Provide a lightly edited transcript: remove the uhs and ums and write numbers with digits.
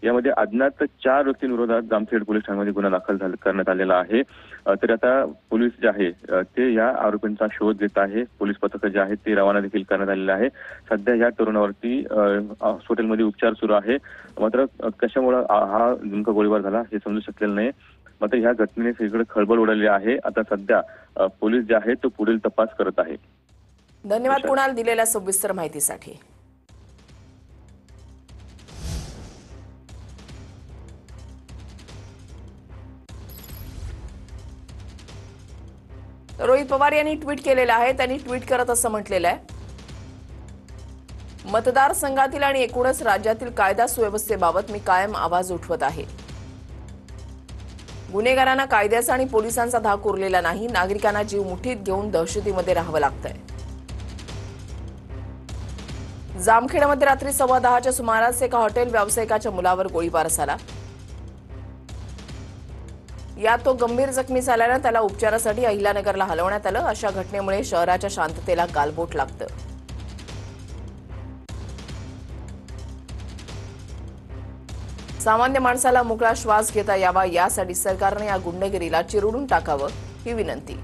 यामध्ये अज्ञात 4 व्यक्तींविरोधात जामखेड पोलीस ठाण्यामध्ये गुन्हा दाखल करण्यात आलेला आहे। तर आता पोलीस जे आहे ते या आरोपींचा शोध घेत आहे। पोलीस पथक जे आहे ते रवाना देखील करण्यात आलेले आहे। सध्या या तरुणावरती हॉस्पिटलमध्ये उपचार सुरू आहे। मात्र कशामुळे हा नेमका गोळीबार झाला हे समजू शकलेलं नाही। मात्र ह्या घटनेने सगळीकडे खळबळ उडाली आहे। आता सध्या पोलीस जे आहे तो पुढील तपास करत आहे। धन्यवाद कुणाल दिलेल्या सविस्तर माहितीसाठी। रोहित पवार यांनी ट्विट केलेलं आहे। त्यांनी ट्विट करत असं म्हटलेलं आहे, मतदारसंघातील आणि एकूणच राज्यातील कायदा सुव्यवस्थेबाबत मी कायम आवाज उठवत आहे। गुन्हेगारांना कायद्याचा आणि पोलिसांचा धाक उरलेला नाही। नागरिकांना जीव मुठीत घेऊन दहशतीमध्ये राहावं लागतंय। जामखेडमध्ये रात्री 10:15च्या सुमारास एका हॉटेल व्यावसायिकाच्या मुलावर गोळीबार झाला। यात तो गंभीर जखमी झाल्यानं त्याला उपचारासाठी अहिल्यानगरला हलवण्यात आलं। अशा घटनेमुळे शहराच्या शांततेला गालबोट लागतं। सामान्य माणसाला मोकळा श्वास घेता यावा यासाठी सरकारने या गुंडगिरीला चिरडून टाकावं ही विनंती।